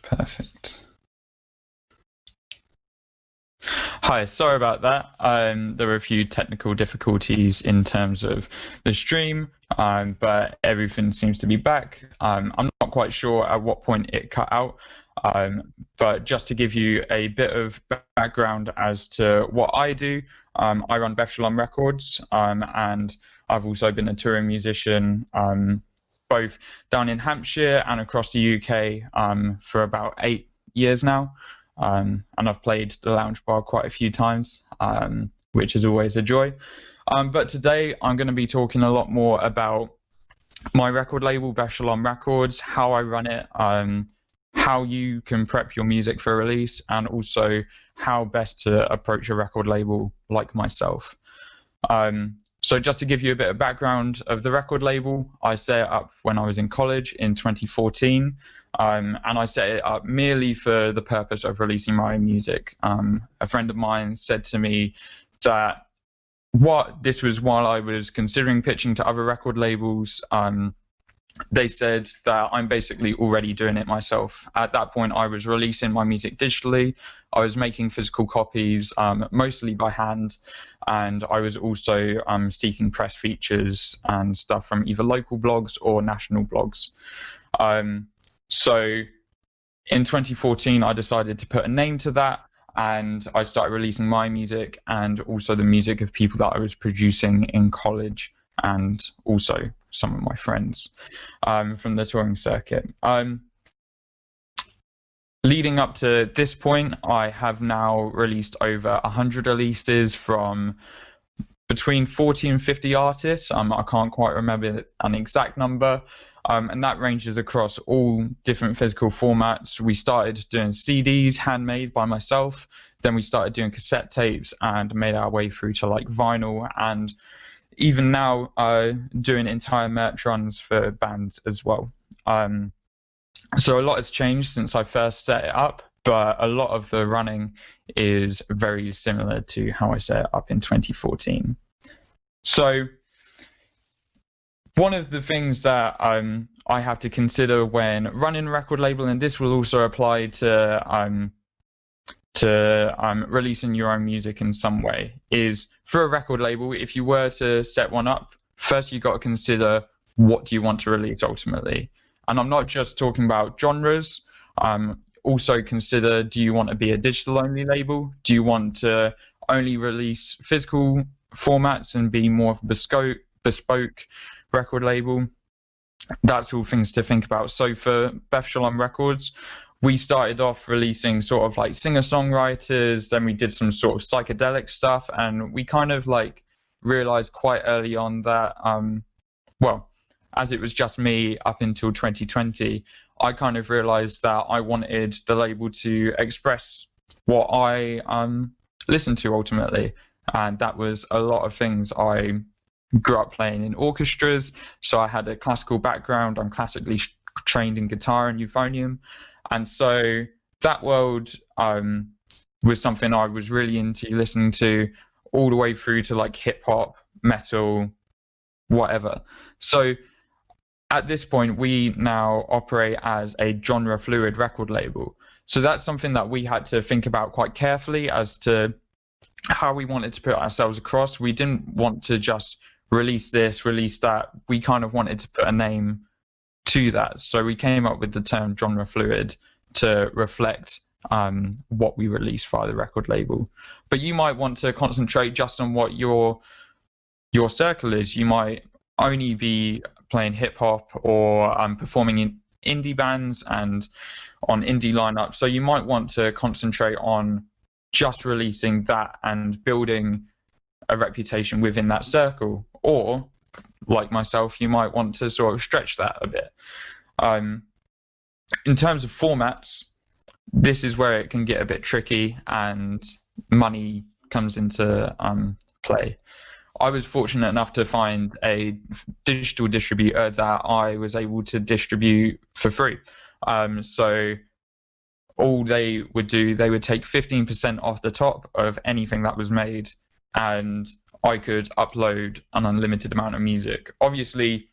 Perfect. Hi, sorry about that. There were a few technical difficulties in terms of the stream, but everything seems to be back. I'm not quite sure at what point it cut out, but just to give you a bit of background as to what I do, I run Beth Shalom Records, and I've also been a touring musician, both down in Hampshire and across the UK, for about 8 years now. And I've played the lounge bar quite a few times, which is always a joy. But today I'm going to be talking a lot more about my record label, Beth Shalom Records, how I run it, how you can prep your music for release, and also how best to approach a record label like myself. So just to give you a bit of background of the record label, I set it up when I was in college in 2014. And I set it up merely for the purpose of releasing my own music. A friend of mine said to me that this was while I was considering pitching to other record labels. They said that I'm basically already doing it myself. At that point, I was releasing my music digitally. I was making physical copies, mostly by hand, and I was also seeking press features and stuff from either local blogs or national blogs. So in 2014, I decided to put a name to that, and I started releasing my music and also the music of people that I was producing in college and also some of my friends from the touring circuit. Leading up to this point, I have now released over 100 releases from between 40 and 50 artists. I can't quite remember an exact number. And that ranges across all different physical formats. We started doing CDs handmade by myself. Then we started doing cassette tapes and made our way through to like vinyl, and even now doing entire merch runs for bands as well. So a lot has changed since I first set it up, but a lot of the running is very similar to how I set it up in 2014. So one of the things that I have to consider when running a record label, and this will also apply to releasing your own music in some way, is for a record label, if you were to set one up, first you've got to consider what do you want to release ultimately. And I'm not just talking about genres. Also consider, do you want to be a digital only label? Do you want to only release physical formats and be more of a bespoke record label? That's all things to think about. So for Beth Shalom Records, we started off releasing sort of like singer-songwriters, then we did some sort of psychedelic stuff, and we kind of like realized quite early on that, well, as it was just me up until 2020, I kind of realized that I wanted the label to express what I listened to ultimately, and that was a lot of things. I grew up playing in orchestras, so I had a classical background. I'm classically trained in guitar and euphonium, and so that world was something I was really into listening to, all the way through to like hip hop, metal, whatever. So at this point, we now operate as a genre fluid record label. So that's something that we had to think about quite carefully as to how we wanted to put ourselves across. We didn't want to just release this, release that. We kind of wanted to put a name to that. So we came up with the term genre fluid to reflect what we release via the record label. But you might want to concentrate just on what your circle is. You might only be playing hip hop or performing in indie bands and on indie lineups. So you might want to concentrate on just releasing that and building a reputation within that circle. Or, like myself, you might want to sort of stretch that a bit. In terms of formats, this is where it can get a bit tricky and money comes into play. I was fortunate enough to find a digital distributor that I was able to distribute for free. So all they would do, they would take 15% off the top of anything that was made, and I could upload an unlimited amount of music. Obviously,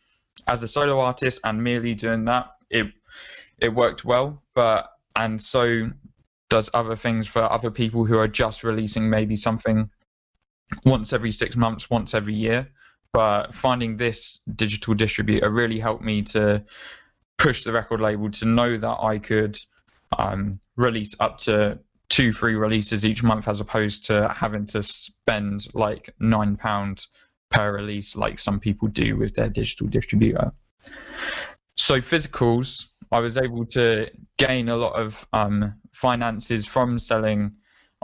as a solo artist and merely doing that, it worked well, but and so does other things for other people who are just releasing maybe something once every 6 months, once every year. But finding this digital distributor really helped me to push the record label to know that I could release up to 2-3 releases each month, as opposed to having to spend like £9 per release like some people do with their digital distributor. So physicals, I was able to gain a lot of finances from selling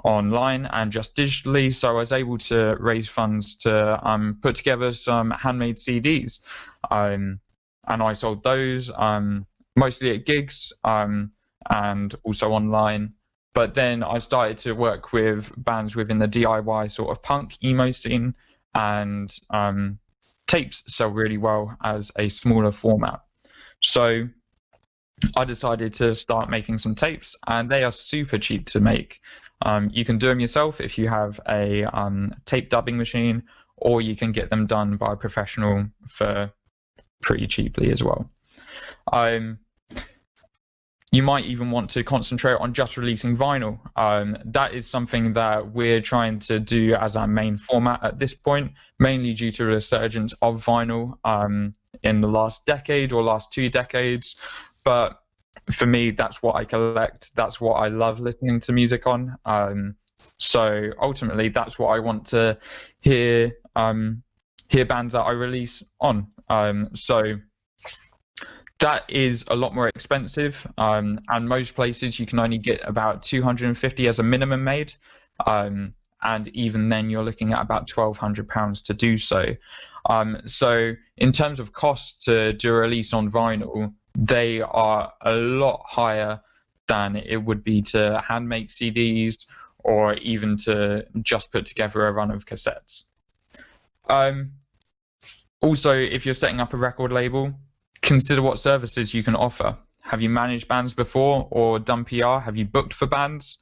online and just digitally. So I was able to raise funds to put together some handmade CDs, and I sold those mostly at gigs and also online. But then I started to work with bands within the DIY sort of punk emo scene, and tapes sell really well as a smaller format. So I decided to start making some tapes, and they are super cheap to make. You can do them yourself if you have a tape dubbing machine, or you can get them done by a professional for pretty cheaply as well. You might even want to concentrate on just releasing vinyl. That is something that we're trying to do as our main format at this point, mainly due to the resurgence of vinyl in the last decade or last 2 decades. But for me, that's what I collect. That's what I love listening to music on. So ultimately, that's what I want to hear bands that I release on. So that is a lot more expensive, and most places you can only get about 250 as a minimum made, and even then you're looking at about £1,200 to do so. So in terms of cost to do a release on vinyl, they are a lot higher than it would be to hand make CDs or even to just put together a run of cassettes. Also, if you're setting up a record label, consider what services you can offer. Have you managed bands before or done PR? Have you booked for bands?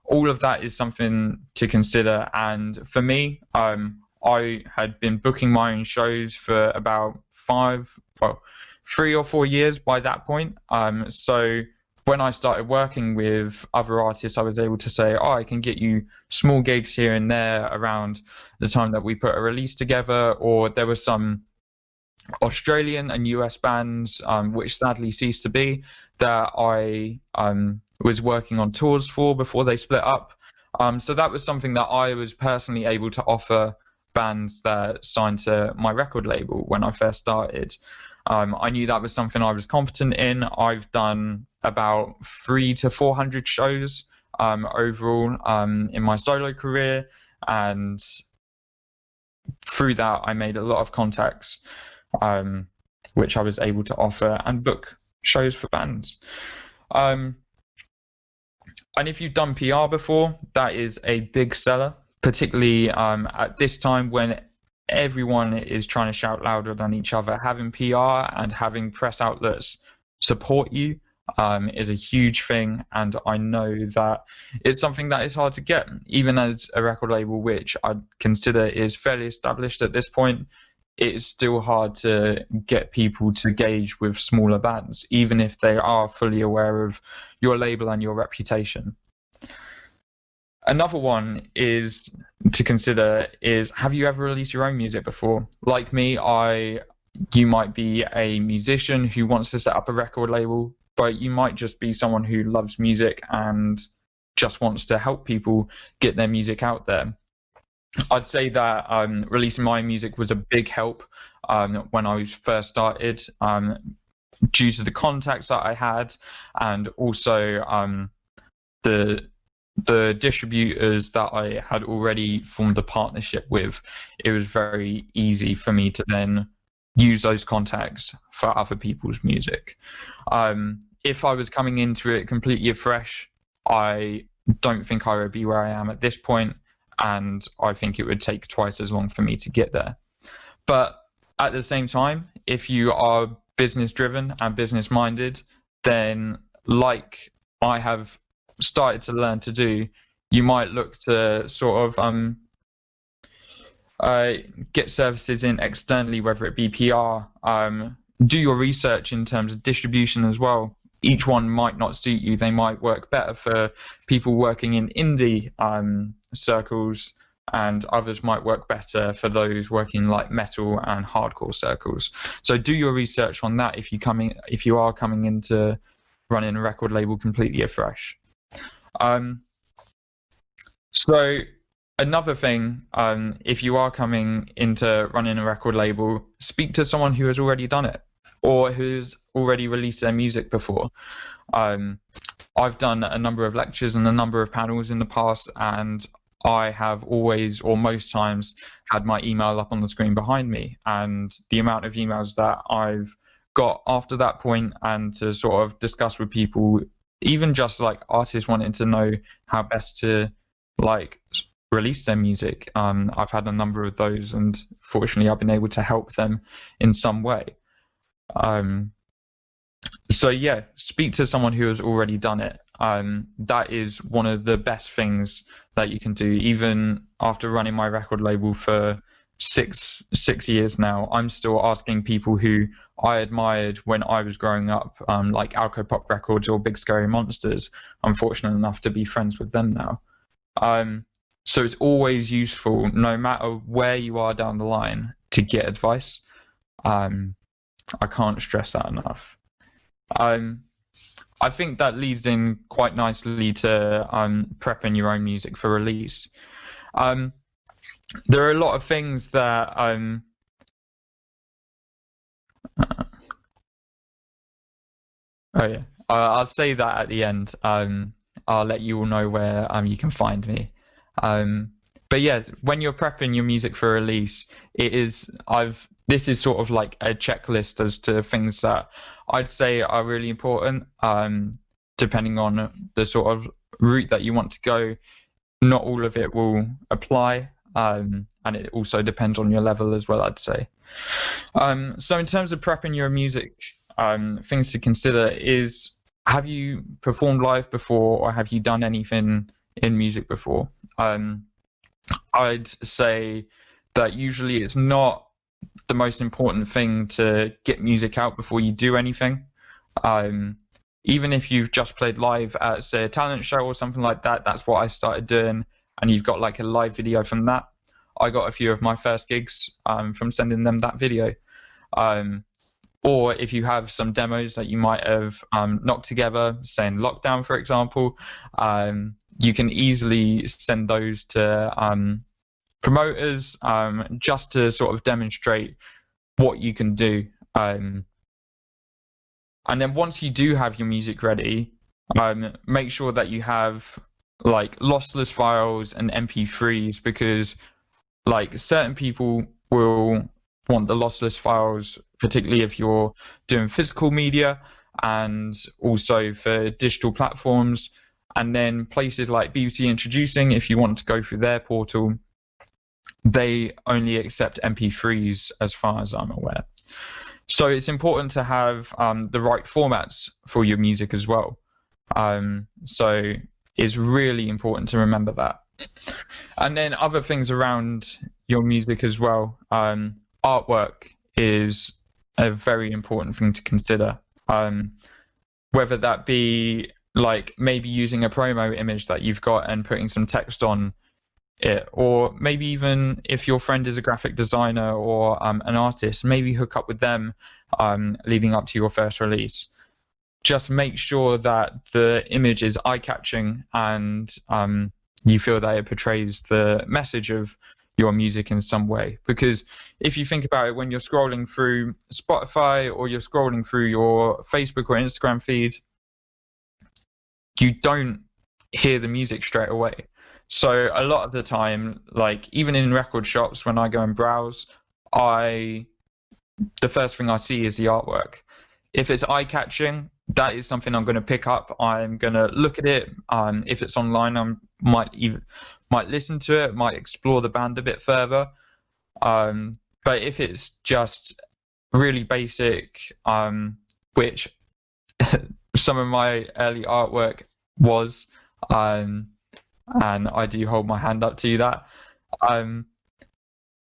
All of that is something to consider. And for me, I had been booking my own shows for about 3 or 4 years by that point. So when I started working with other artists, I was able to say, oh, I can get you small gigs here and there around the time that we put a release together. Or there were some Australian and US bands, which sadly ceased to be, that I was working on tours for before they split up. So that was something that I was personally able to offer bands that signed to my record label when I first started. I knew that was something I was competent in. I've done about 300 to 400 shows overall in my solo career, and through that I made a lot of contacts, which I was able to offer and book shows for bands. And if you've done PR before, that is a big seller, particularly at this time when everyone is trying to shout louder than each other. Having PR and having press outlets support you is a huge thing, and I know that it's something that is hard to get, even as a record label which I consider is fairly established at this point. It is still hard to get people to gauge with smaller bands, even if they are fully aware of your label and your reputation. Another one is to consider is, have you ever released your own music before? Like me, you might be a musician who wants to set up a record label, but you might just be someone who loves music and just wants to help people get their music out there. I'd say that releasing my music was a big help when I first started, due to the contacts that I had, and also the distributors that I had already formed a partnership with. It was very easy for me to then use those contacts for other people's music. If I was coming into it completely fresh, I don't think I would be where I am at this point, and I think it would take twice as long for me to get there. But at the same time, if you are business driven and business minded, then like I have started to learn to do, you might look to sort of get services in externally, whether it be PR, do your research in terms of distribution as well. each one might not suit you. They might work better for people working in indie circles, and others might work better for those working like metal and hardcore circles. So do your research on that if you are coming into running a record label completely afresh. So another thing, if you are coming into running a record label, speak to someone who has already done it or who's already released their music before. I've done a number of lectures and a number of panels in the past, and I have always, or most times, had my email up on the screen behind me. And the amount of emails that I've got after that point, and to sort of discuss with people, even just like artists wanting to know how best to like release their music. I've had a number of those, and fortunately I've been able to help them in some way. So yeah, speak to someone who has already done it. That is one of the best things that you can do. Even after running my record label for six years now, I'm still asking people who I admired when I was growing up, like Alco Pop Records or Big Scary Monsters. I'm fortunate enough to be friends with them now. So it's always useful, no matter where you are down the line, to get advice. I can't stress that enough. I think that leads in quite nicely to prepping your own music for release. There are a lot of things that I'll say that at the end. I'll let you all know where you can find me. But yeah, when you're prepping your music for release, this is sort of like a checklist as to things that I'd say are really important, depending on the sort of route that you want to go. Not all of it will apply, and it also depends on your level as well, I'd say. So in terms of prepping your music, things to consider is, have you performed live before, or have you done anything in music before? I'd say that usually it's not the most important thing to get music out before you do anything. Even if you've just played live at, say, a talent show or something like that, that's what I started doing, and you've got like a live video from that. I got a few of my first gigs from sending them that video. Or if you have some demos that you might have knocked together, say in lockdown, for example, you can easily send those to promoters, just to sort of demonstrate what you can do. And then once you do have your music ready, make sure that you have like lossless files and MP3s, because like certain people will want the lossless files, particularly if you're doing physical media, and also for digital platforms. And then places like BBC Introducing, if you want to go through their portal, they only accept MP3s as far as I'm aware. So it's important to have the right formats for your music as well. So it's really important to remember that. And then other things around your music as well. Artwork is a very important thing to consider. Whether that be like maybe using a promo image that you've got and putting some text on it, or maybe even if your friend is a graphic designer or an artist, maybe hook up with them leading up to your first release. Just make sure that the image is eye-catching and you feel that it portrays the message of your music in some way. Because if you think about it, when you're scrolling through Spotify or you're scrolling through your Facebook or Instagram feed, you don't hear the music straight away. So a lot of the time, like even in record shops, when I go and browse, the first thing I see is the artwork. If it's eye-catching, that is something I'm going to pick up. I'm going to look at it. If it's online, I might listen to it, might explore the band a bit further. But if it's just really basic, which some of my early artwork was, and I do hold my hand up to that.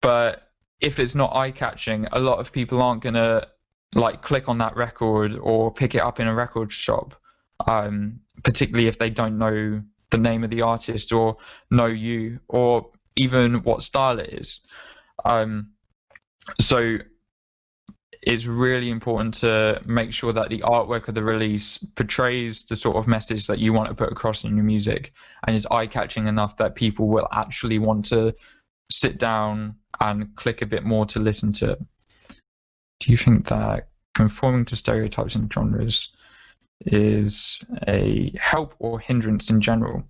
But if it's not eye-catching, a lot of people aren't going to like click on that record or pick it up in a record shop, particularly if they don't know the name of the artist or know you or even what style it is. So it's really important to make sure that the artwork of the release portrays the sort of message that you want to put across in your music and is eye-catching enough that people will actually want to sit down and click a bit more to listen to it. Do you think that conforming to stereotypes and genres is a help or hindrance in general?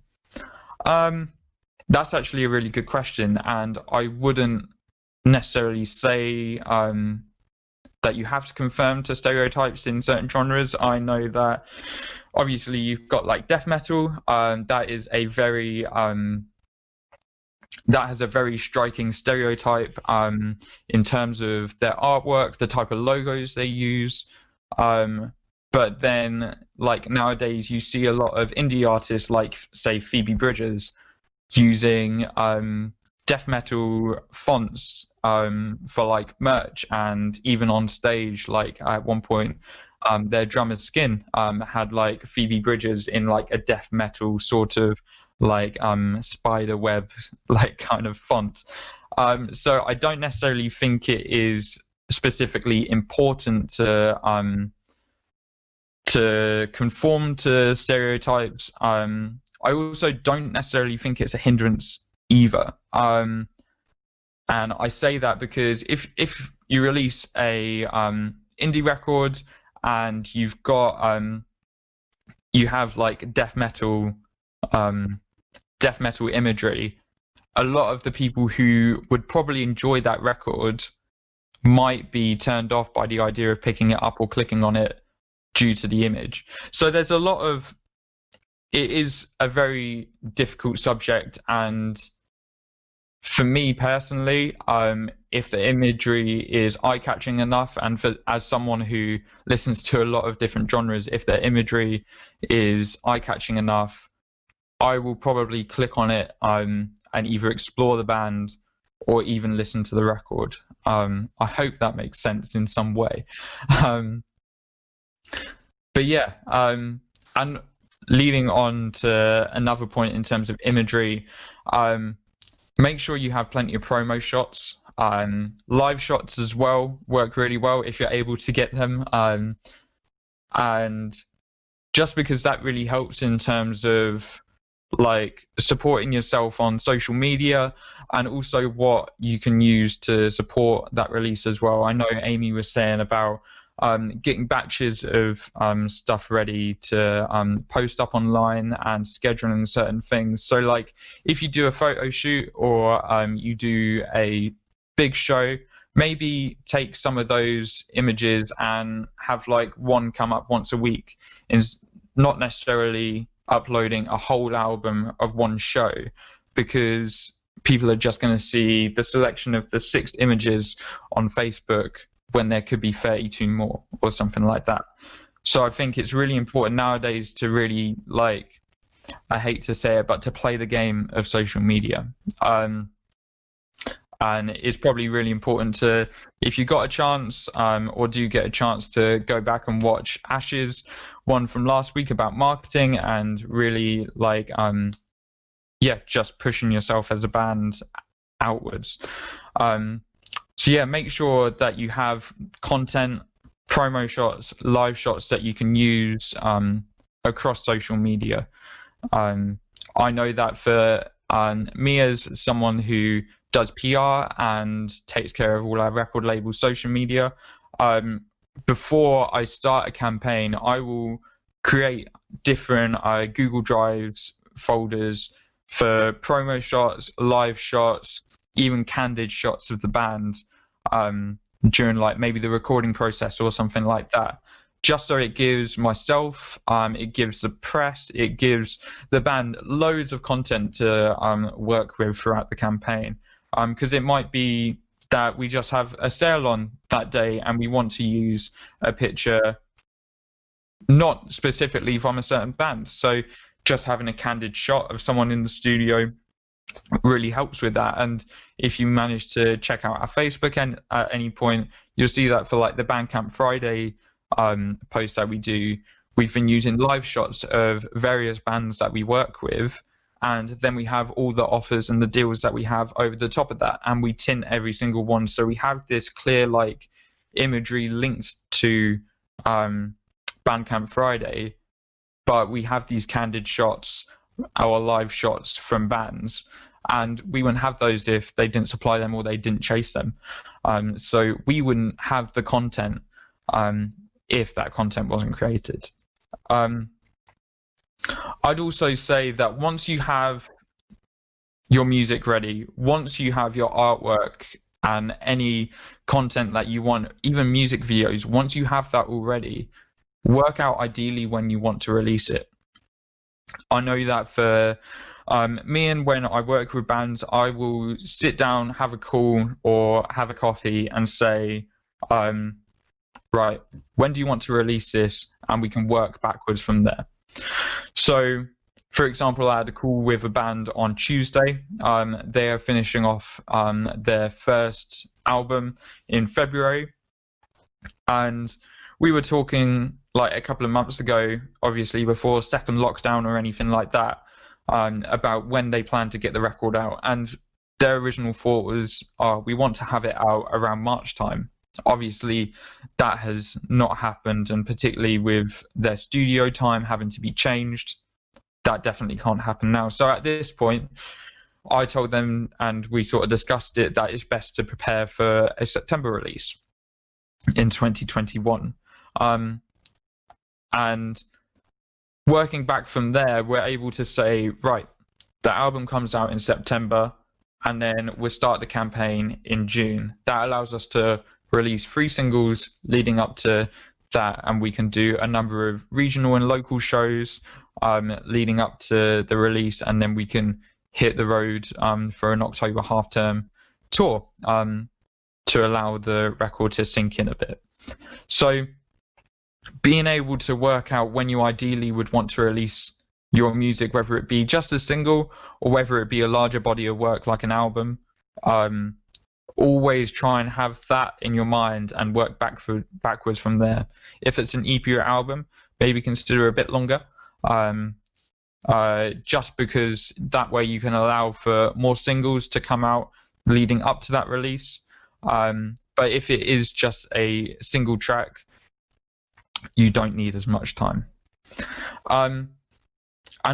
That's actually a really good question, and I wouldn't necessarily say that you have to conform to stereotypes in certain genres. I know that obviously you've got like death metal, that is a very that has a very striking stereotype in terms of their artwork, the type of logos they use. But then, like nowadays, you see a lot of indie artists, like say Phoebe Bridgers, using death metal fonts for like merch, and even on stage. Like at one point, their drummer Skin had like Phoebe Bridgers in like a death metal sort of like spider web like kind of font. So I don't necessarily think it is specifically important to conform to stereotypes. I also don't necessarily think it's a hindrance either. And I say that because if you release a indie record and you've got you have like death metal imagery, a lot of the people who would probably enjoy that record might be turned off by the idea of picking it up or clicking on it due to the image. So there's a lot of, it is a very difficult subject, and for me personally, if the imagery is eye-catching enough, and as someone who listens to a lot of different genres, if the imagery is eye-catching enough, I will probably click on it and either explore the band or even listen to the record. I hope that makes sense in some way. But yeah, and leading on to another point in terms of imagery, make sure you have plenty of promo shots. Live shots as well work really well if you're able to get them. And just because that really helps in terms of like supporting yourself on social media, and also what you can use to support that release as well. I know Amy was saying about getting batches of stuff ready to post up online and scheduling certain things. So like if you do a photo shoot or you do a big show, maybe take some of those images and have like one come up once a week, is not necessarily uploading a whole album of one show, because people are just going to see the selection of the 6 images on Facebook when there could be 32 more or something like that. So I think it's really important nowadays to really, like, I hate to say it, but to play the game of social media. And it's probably really important to, if you got a chance or do get a chance, to go back and watch Ash's one from last week about marketing, and really like, just pushing yourself as a band outwards. So yeah, make sure that you have content, promo shots, live shots that you can use across social media. I know that for me, as someone who does PR and takes care of all our record label social media, before I start a campaign, I will create different Google Drives folders for promo shots, live shots, even candid shots of the band during like maybe the recording process or something like that, just so it gives myself, it gives the press, it gives the band loads of content to work with throughout the campaign. Because it might be that we just have a sale on that day and we want to use a picture not specifically from a certain band. So just having a candid shot of someone in the studio really helps with that. And if you manage to check out our Facebook and at any point, you'll see that for like the Bandcamp Friday post that we do, we've been using live shots of various bands that we work with, and then we have all the offers and the deals that we have over the top of that, and we tint every single one, so we have this clear like imagery linked to Bandcamp Friday, but we have these candid shots, our live shots from bands, and we wouldn't have those if they didn't supply them or they didn't chase them. So we wouldn't have the content if that content wasn't created. I'd also say that once you have your music ready, once you have your artwork and any content that you want, even music videos, once you have that already, work out ideally when you want to release it. I know that for me, and when I work with bands, I will sit down, have a call or have a coffee and say, right, when do you want to release this? And we can work backwards from there. So, for example, I had a call with a band on Tuesday. They are finishing off their first album in February. And we were talking like a couple of months ago, obviously before second lockdown or anything like that, about when they plan to get the record out. And their original thought was, we want to have it out around March time. Obviously, that has not happened, and particularly with their studio time having to be changed, that definitely can't happen now. So at this point, I told them, and we sort of discussed it, that it's best to prepare for a September release in 2021. And working back from there, we're able to say, right, the album comes out in September, and then we'll start the campaign in June. That allows us to release 3 singles leading up to that, and we can do a number of regional and local shows leading up to the release, and then we can hit the road for an October half-term tour to allow the record to sink in a bit. So being able to work out when you ideally would want to release your music, whether it be just a single or whether it be a larger body of work like an album, always try and have that in your mind and work backwards from there. If it's an EP or album, maybe consider a bit longer, just because that way you can allow for more singles to come out leading up to that release. But if it is just a single track, you don't need as much time. And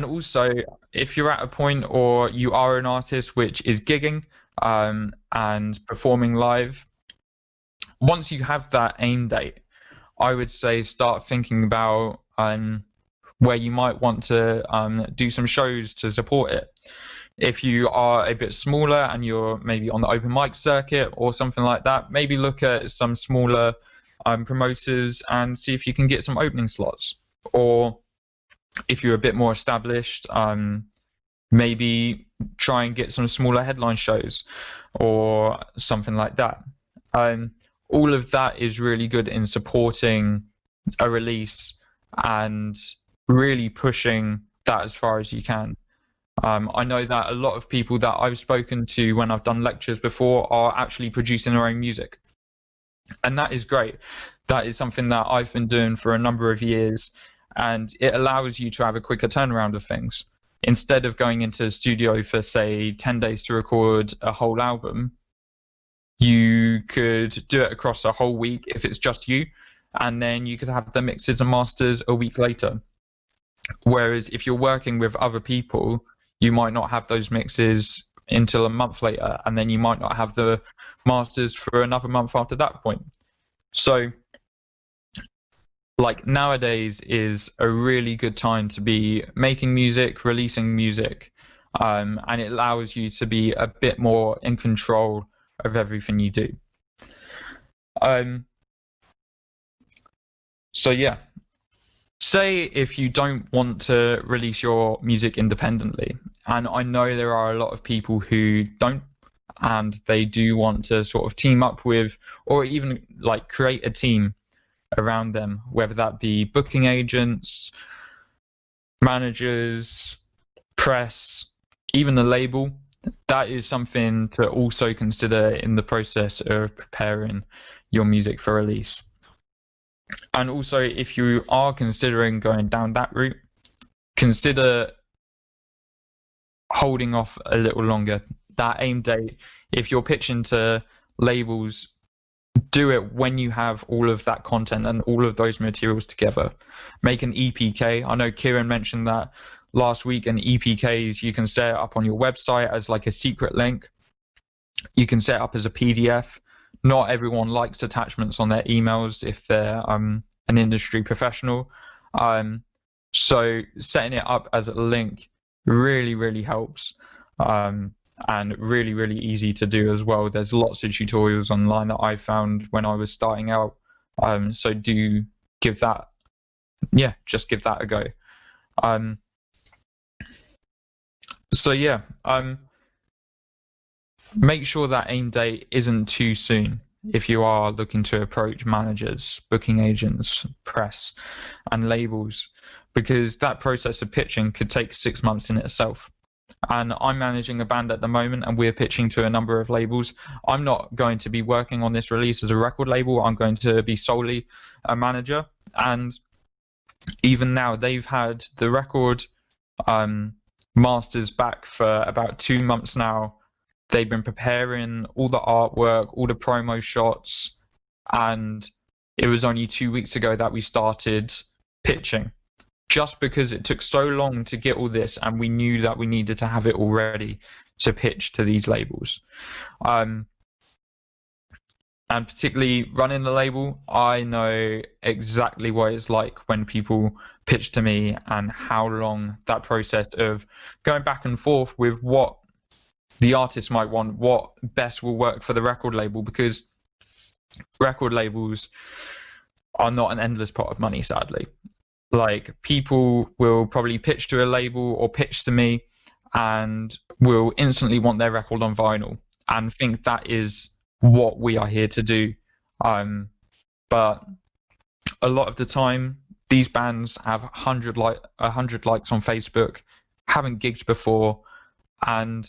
also, if you're at a point or you are an artist which is gigging and performing live, once you have that aim date, I would say start thinking about where you might want to do some shows to support it. If you are a bit smaller and you're maybe on the open mic circuit or something like that, maybe look at some smaller promoters and see if you can get some opening slots. Or if you're a bit more established, maybe try and get some smaller headline shows or something like that. All of that is really good in supporting a release and really pushing that as far as you can. I know that a lot of people that I've spoken to when I've done lectures before are actually producing their own music. And that is great. That is something that I've been doing for a number of years, and it allows you to have a quicker turnaround of things. Instead of going into the studio for, say, 10 days to record a whole album, you could do it across a whole week if it's just you, and then you could have the mixes and masters a week later. Whereas if you're working with other people, you might not have those mixes until a month later, and then you might not have the masters for another month after that point. So, like, nowadays is a really good time to be making music, releasing music, and it allows you to be a bit more in control of everything you do. So yeah, say if you don't want to release your music independently, and I know there are a lot of people who don't, and they do want to sort of team up with, or even like create a team around them, whether that be booking agents, managers, press, even a label. That is something to also consider in the process of preparing your music for release. And also, if you are considering going down that route, consider holding off a little longer. That aim date, if you're pitching to labels, do it when you have all of that content and all of those materials together. Make an EPK. I know Kieran mentioned that last week, and EPKs, you can set it up on your website as like a secret link. You can set it up as a PDF. Not everyone likes attachments on their emails if they're an industry professional. So setting it up as a link really helps, and really easy to do as well. There's lots of tutorials online that I found when I was starting out. So do give that, just give that a go. Make sure that aim date isn't too soon if you are looking to approach managers, booking agents, press, and labels, because that process of pitching could take 6 months in itself. And I'm managing a band at the moment, and we're pitching to a number of labels. I'm not going to be working on this release as a record label. I'm going to be solely a manager. And even now, they've had the record masters back for about 2 months now. They've been preparing all the artwork, all the promo shots, and it was only 2 weeks ago that we started pitching, just because it took so long to get all this, and we knew that we needed to have it all ready to pitch to these labels. And particularly running the label, I know exactly what it's like when people pitch to me and how long that process of going back and forth with what the artist might want, what best will work for the record label, because record labels are not an endless pot of money, sadly. Like, people will probably pitch to a label or pitch to me and will instantly want their record on vinyl and think that is what we are here to do. But a lot of the time, these bands have 100 likes on Facebook, haven't gigged before, and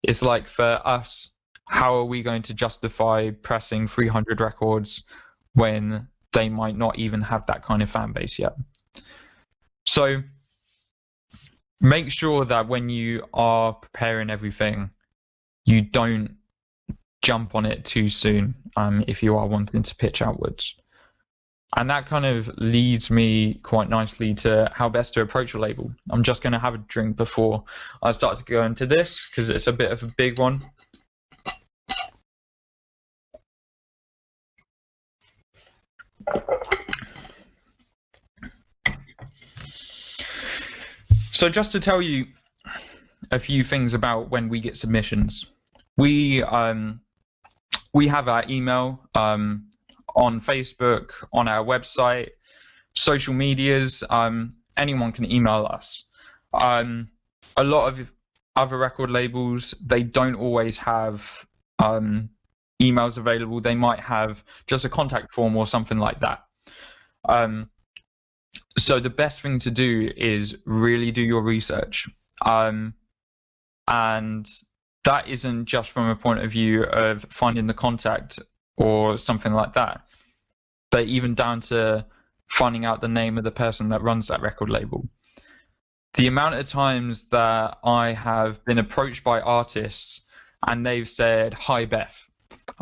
it's like, for us, how are we going to justify pressing 300 records when they might not even have that kind of fan base yet? So make sure that when you are preparing everything, you don't jump on it too soon if you are wanting to pitch outwards. And that kind of leads me quite nicely to how best to approach a label. I'm just going to have a drink before I start to go into this, because it's a bit of a big one. So just to tell you a few things about when we get submissions, we have our email on Facebook, on our website, social medias. Anyone can email us. A lot of other record labels, they don't always have emails available. They might have just a contact form or something like that. So the best thing to do is really do your research. And that isn't just from a point of view of finding the contact or something like that, but even down to finding out the name of the person that runs that record label. The amount of times that I have been approached by artists and they've said, "Hi, Beth,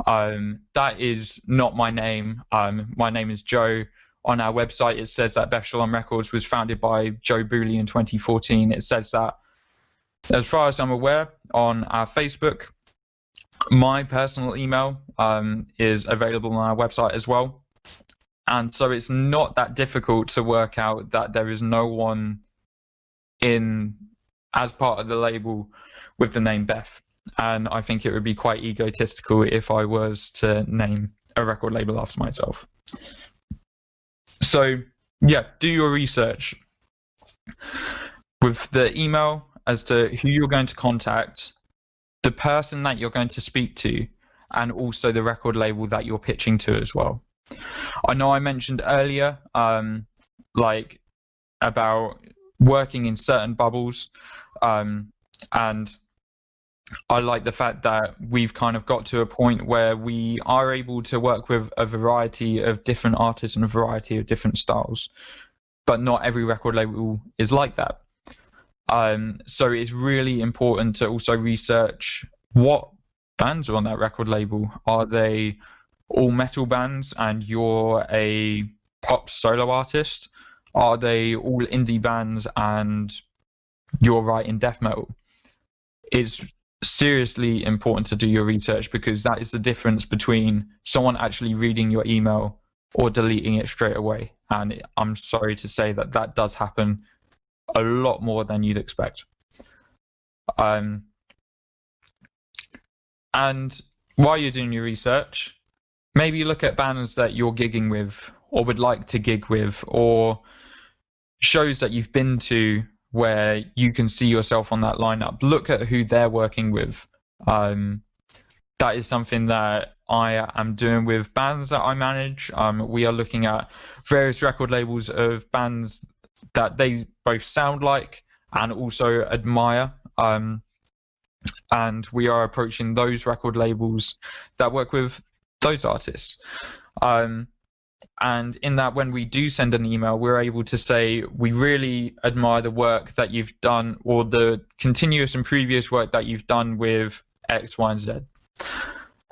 that is not my name. My name is Joe." On our website, it says that Beth Shalom Records was founded by Joe Booley in 2014. It says that. As far as I'm aware, on our Facebook, my personal email is available on our website as well. And so it's not that difficult to work out that there is no one in as part of the label with the name Beth. And I think it would be quite egotistical if I was to name a record label after myself. So yeah, do your research with the email as to who you're going to contact, the person that you're going to speak to, and also the record label that you're pitching to as well. I know I mentioned earlier like about working in certain bubbles, and I like the fact that we've kind of got to a point where we are able to work with a variety of different artists and a variety of different styles, but not every record label is like that. So it's really important to also research what bands are on that record label. Are they all metal bands and you're a pop solo artist? Are they all indie bands and you're writing death metal? It's seriously important to do your research, because that is the difference between someone actually reading your email or deleting it straight away. And I'm sorry to say that that does happen a lot more than you'd expect. And while you're doing your research, maybe look at bands that you're gigging with or would like to gig with, or shows that you've been to where you can see yourself on that lineup. Look at who they're working with. That is something that I am doing with bands that I manage. We are looking at various record labels of bands that they both sound like and also admire. And we are approaching those record labels that work with those artists. And in that, when we do send an email, we're able to say, we really admire the work that you've done, or the continuous and previous work that you've done with X, Y, and Z.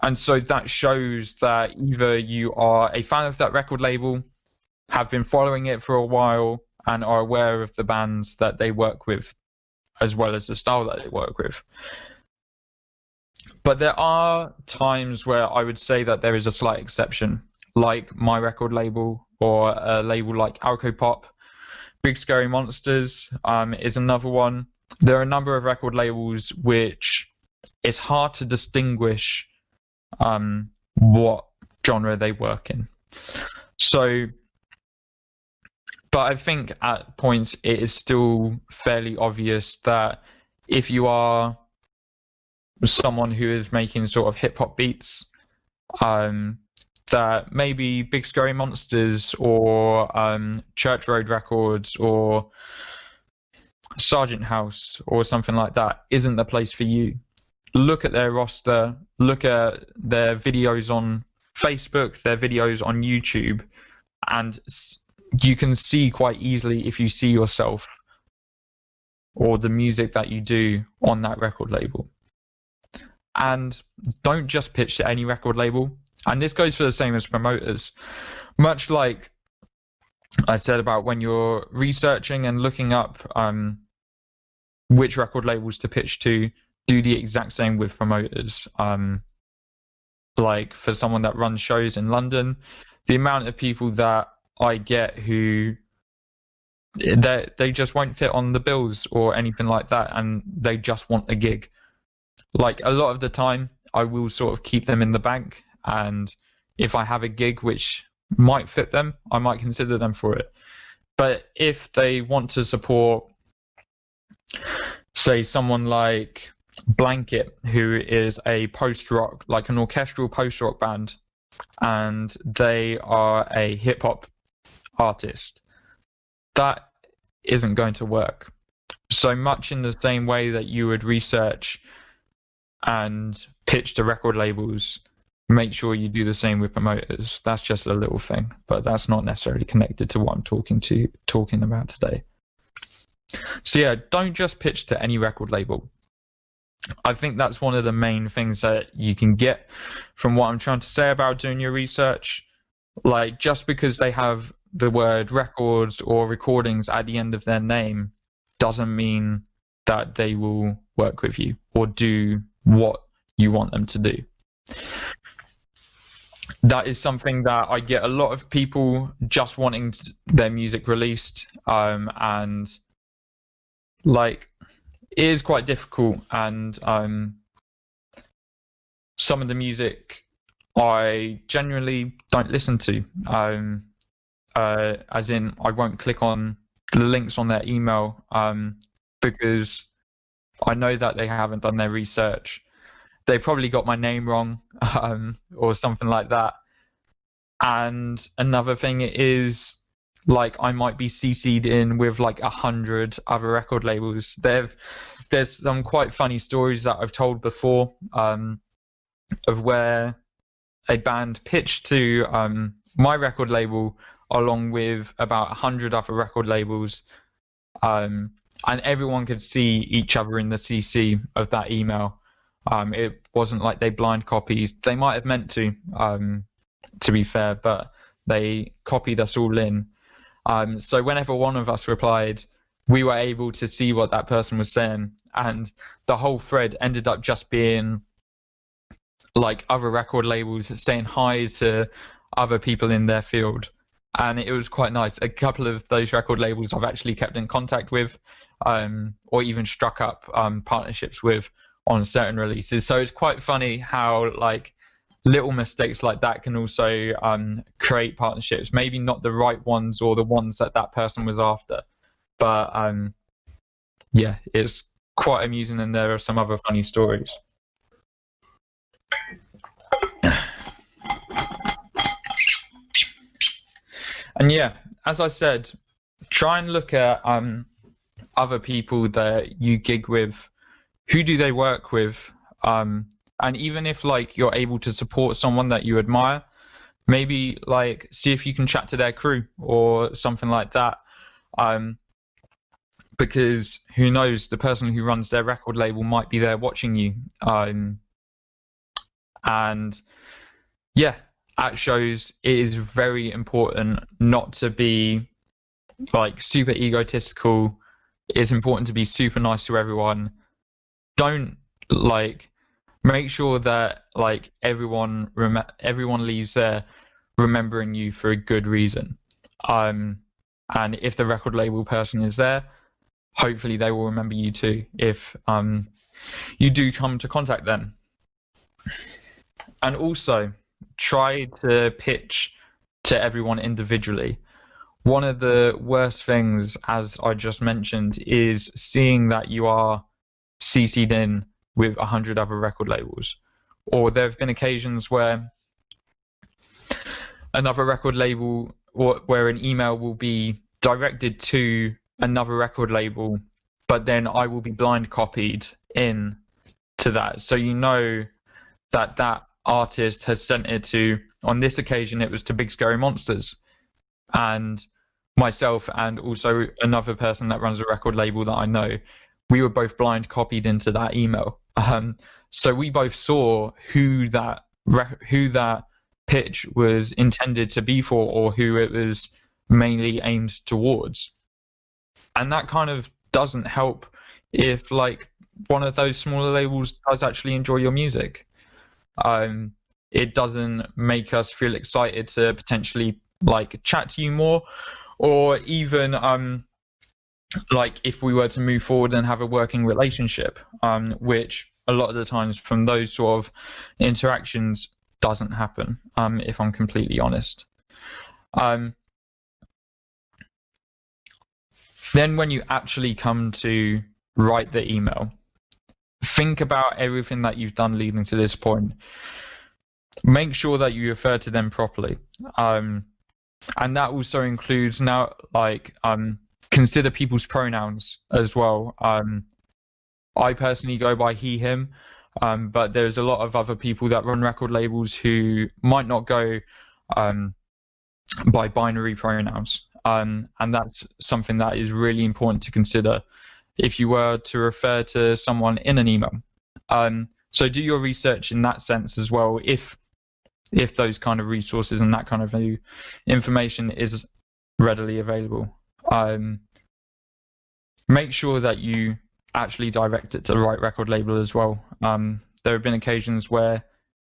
And so that shows that either you are a fan of that record label, have been following it for a while, and are aware of the bands that they work with, as well as the style that they work with. But there are times where I would say that there is a slight exception, like my record label, or a label like Alcopop. Big Scary Monsters is another one. There are a number of record labels which it's hard to distinguish what genre they work in. So, but I think at points it is still fairly obvious that if you are someone who is making sort of hip hop beats, that maybe Big Scary Monsters or Church Road Records or Sargent House or something like that isn't the place for you. Look at their roster, look at their videos on Facebook, their videos on YouTube, and you can see quite easily if you see yourself or the music that you do on that record label. And don't just pitch to any record label. And this goes for the same as promoters. Much like I said about when you're researching and looking up which record labels to pitch to, do the exact same with promoters. Like for someone that runs shows in London, the amount of people that I get who they just won't fit on the bills or anything like that, and they just want a gig. Like a lot of the time, I will sort of keep them in the bank, and if I have a gig which might fit them, I might consider them for it. But if they want to support, say, someone like Blanket, who is a post-rock, like an orchestral post-rock band, and they are a hip-hop artist, that isn't going to work. So much in the same way that you would research and pitch to record labels, make sure you do the same with promoters. That's just a little thing, but that's not necessarily connected to what I'm talking about today. So yeah, don't just pitch to any record label. I think that's one of the main things that you can get from what I'm trying to say about doing your research. Like, just because they have the word records or recordings at the end of their name doesn't mean that they will work with you or do what you want them to do. That is something that I get a lot of people just wanting their music released, and like it is quite difficult, and some of the music I genuinely don't listen to, as in I won't click on the links on their email because I know that they haven't done their research. They probably got my name wrong or something like that. And another thing is like I might be CC'd in with like 100 other record labels. There's some quite funny stories that I've told before, of where a band pitched to my record label along with about 100 other record labels, and everyone could see each other in the CC of that email. It wasn't like they blind copies. They might have meant to be fair, but they copied us all in. So whenever one of us replied, we were able to see what that person was saying, and the whole thread ended up just being like other record labels saying hi to other people in their field, and it was quite nice. A couple of those record labels I've actually kept in contact with, or even struck up partnerships with on certain releases. So it's quite funny how like little mistakes like that can also create partnerships. Maybe not the right ones or the ones that that person was after, but yeah, it's quite amusing, and there are some other funny stories. And yeah, as I said, try and look at other people that you gig with. Who do they work with? And even if like you're able to support someone that you admire, maybe like see if you can chat to their crew or something like that. Because who knows, the person who runs their record label might be there watching you. And yeah, at shows it is very important not to be like super egotistical. It's important to be super nice to everyone. Don't like make sure that like everyone leaves there remembering you for a good reason. And if the record label person is there, hopefully they will remember you too if you do come to contact them. And also try to pitch to everyone individually. One of the worst things, as I just mentioned, is seeing that you are CC'd in with 100 other record labels. Or there have been occasions where another record label, or where an email will be directed to another record label, but then I will be blind copied in to that. So you know that that artist has sent it to, on this occasion it was to Big Scary Monsters, and myself and also another person that runs a record label that I know, we were both blind copied into that email. So we both saw who that pitch was intended to be for, or who it was mainly aimed towards. And that kind of doesn't help if like one of those smaller labels does actually enjoy your music. It doesn't make us feel excited to potentially like chat to you more, or even like if we were to move forward and have a working relationship, which a lot of the times from those sort of interactions doesn't happen, if I'm completely honest. Then when you actually come to write the email, think about everything that you've done leading to this point. Make sure that you refer to them properly. And that also includes now, like, consider people's pronouns as well. I personally go by he, him, but there's a lot of other people that run record labels who might not go by binary pronouns. And that's something that is really important to consider if you were to refer to someone in an email. So do your research in that sense as well, if those kind of resources and that kind of information is readily available. Make sure that you actually direct it to the right record label as well. There have been occasions where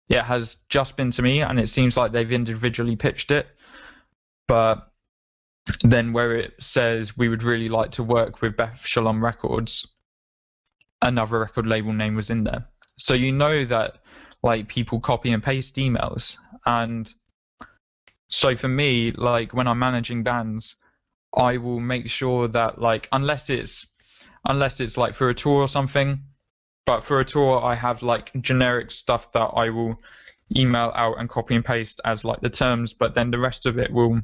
it has just been to me and it seems like they've individually pitched it, but then where it says we would really like to work with Beth Shalom Records, another record label name was in there. So you know that like people copy and paste emails. And so for me, like when I'm managing bands, I will make sure that like unless it's like for a tour or something, but for a tour I have like generic stuff that I will email out and copy and paste as like the terms, but then the rest of it will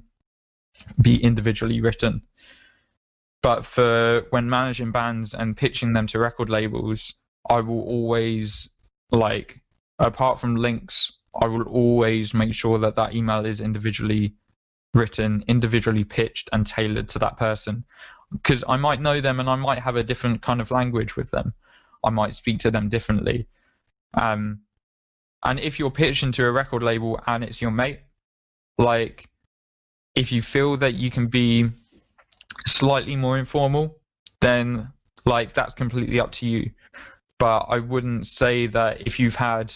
be individually written. But for when managing bands and pitching them to record labels, I will always, like, apart from links, I will always make sure that that email is individually written, individually pitched, and tailored to that person. Because I might know them and I might have a different kind of language with them. I might speak to them differently. And if you're pitching to a record label and it's your mate, like, if you feel that you can be slightly more informal, then like that's completely up to you. But I wouldn't say that if you've had,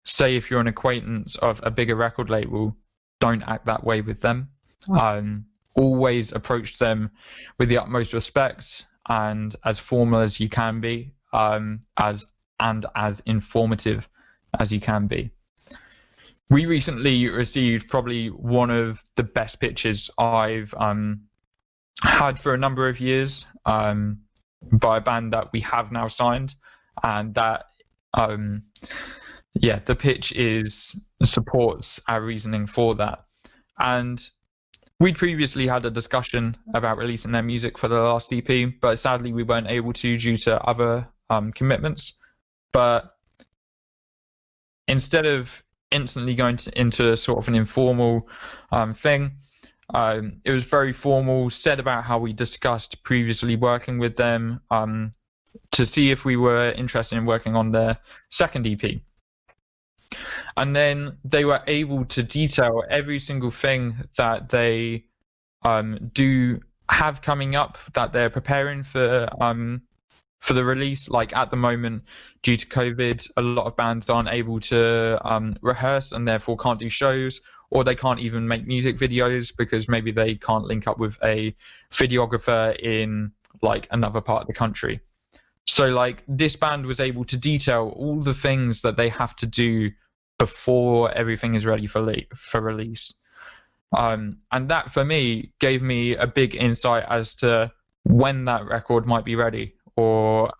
say if you're an acquaintance of a bigger record label, don't act that way with them. Always approach them with the utmost respect and as formal as you can be, as informative as you can be. We recently received probably one of the best pitches I've had for a number of years by a band that we have now signed, and that the pitch supports our reasoning for that. And we'd previously had a discussion about releasing their music for the last EP, but sadly we weren't able to due to other commitments. But instead of instantly going into sort of an informal thing, it was very formal, said about how we discussed previously working with them to see if we were interested in working on their second EP. And then they were able to detail every single thing that they do have coming up, that they're preparing for the release. Like at the moment, due to COVID, a lot of bands aren't able to rehearse and therefore can't do shows, or they can't even make music videos because maybe they can't link up with a videographer in like another part of the country. So like this band was able to detail all the things that they have to do before everything is ready for release. And that for me gave me a big insight as to when that record might be ready, or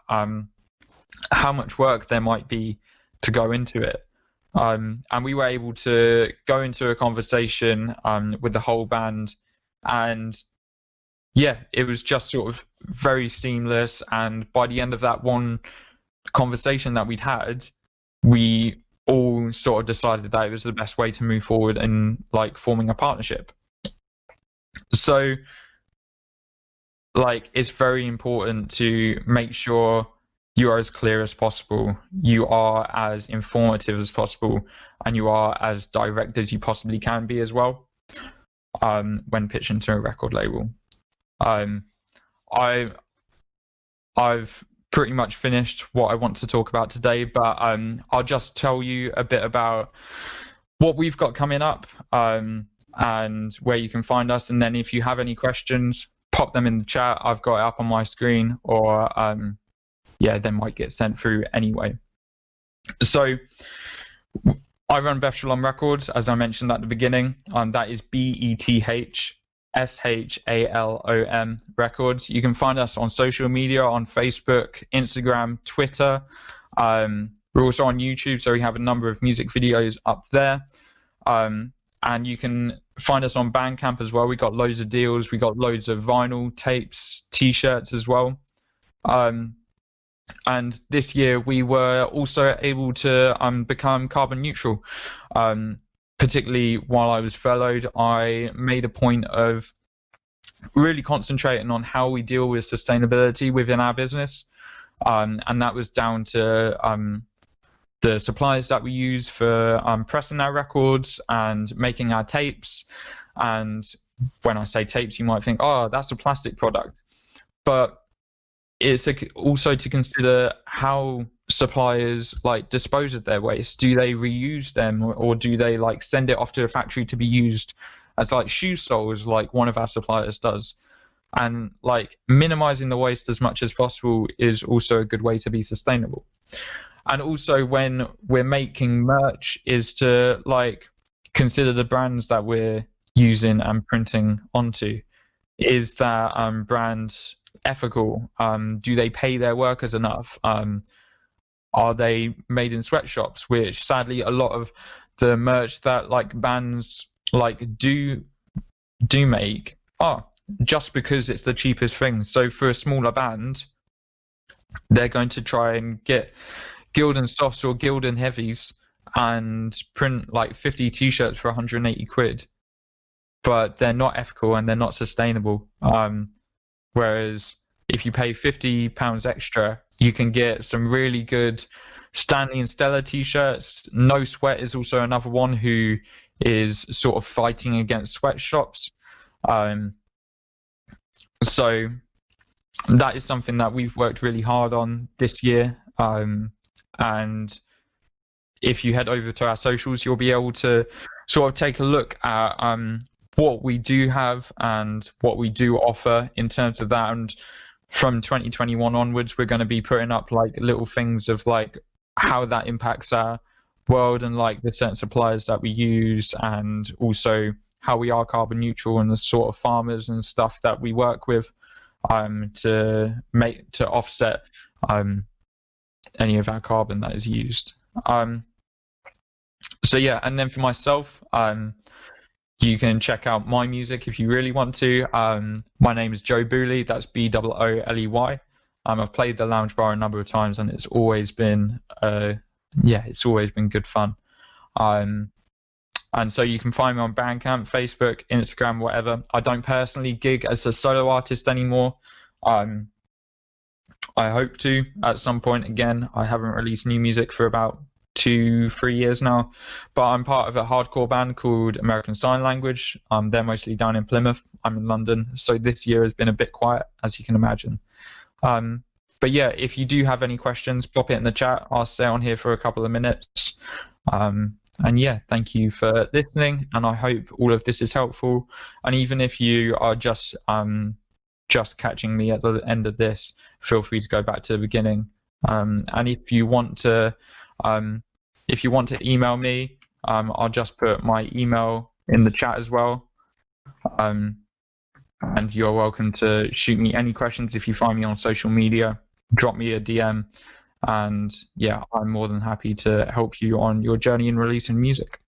how much work there might be to go into it. And we were able to go into a conversation with the whole band, and yeah, it was just sort of very seamless. And by the end of that one conversation that we'd had, we all sort of decided that it was the best way to move forward in like forming a partnership. So like it's very important to make sure you are as clear as possible, you are as informative as possible, and you are as direct as you possibly can be as well when pitching to a record label. I've pretty much finished what I want to talk about today, but I'll just tell you a bit about what we've got coming up and where you can find us. And then if you have any questions, pop them in the chat. I've got it up on my screen, or they might get sent through anyway. So I run Beth Shalom Records, as I mentioned at the beginning. That is BETHSHALOM Records. You can find us on social media, on Facebook, Instagram, Twitter. We're also on YouTube, so we have a number of music videos up there. And you can find us on Bandcamp as well. We got loads of deals. We got loads of vinyl, tapes, t-shirts as well. And this year we were also able to become carbon neutral. Particularly while I was furloughed, I made a point of really concentrating on how we deal with sustainability within our business. And that was down to the suppliers that we use for pressing our records and making our tapes. And when I say tapes, you might think, oh, that's a plastic product. But it's also to consider how suppliers like dispose of their waste. Do they reuse them, or do they like send it off to a factory to be used as like shoe soles, like one of our suppliers does? And like minimizing the waste as much as possible is also a good way to be sustainable. And also when we're making merch is to like consider the brands that we're using and printing onto. Is that brand ethical? Do they pay their workers enough? Are they made in sweatshops? Which sadly a lot of the merch that like bands like do do make are just because it's the cheapest thing. So for a smaller band, they're going to try and get Gildan Softs or Gildan Heavies and print like 50 t-shirts for 180 quid, but they're not ethical and they're not sustainable. Whereas if you pay £50 extra, you can get some really good Stanley and Stella t-shirts. No Sweat is also another one who is sort of fighting against sweatshops. So that is something that we've worked really hard on this year. And if you head over to our socials, you'll be able to sort of take a look at what we do have and what we do offer in terms of that. And from 2021 onwards, we're going to be putting up like little things of like how that impacts our world and like the certain suppliers that we use, and also how we are carbon neutral and the sort of farmers and stuff that we work with to offset any of our carbon that is used. So yeah, and then for myself, you can check out my music if you really want to. My name is Joe Booley. That's Booley. I've played the Lounge Bar a number of times, and it's always been good fun. And so you can find me on Bandcamp, Facebook, Instagram, whatever. I don't personally gig as a solo artist anymore. I hope to at some point again. I haven't released new music for about 2-3 years now, but I'm part of a hardcore band called American Sign Language. They're mostly down in Plymouth. I'm in London, so this year has been a bit quiet, as you can imagine. But yeah, if you do have any questions, pop it in the chat. I'll stay on here for a couple of minutes. And yeah, thank you for listening, and I hope all of this is helpful. And even if you are just catching me at the end of this, feel free to go back to the beginning. And if you want to email me, I'll just put my email in the chat as well. And you're welcome to shoot me any questions if you find me on social media. Drop me a DM, and yeah, I'm more than happy to help you on your journey in releasing music.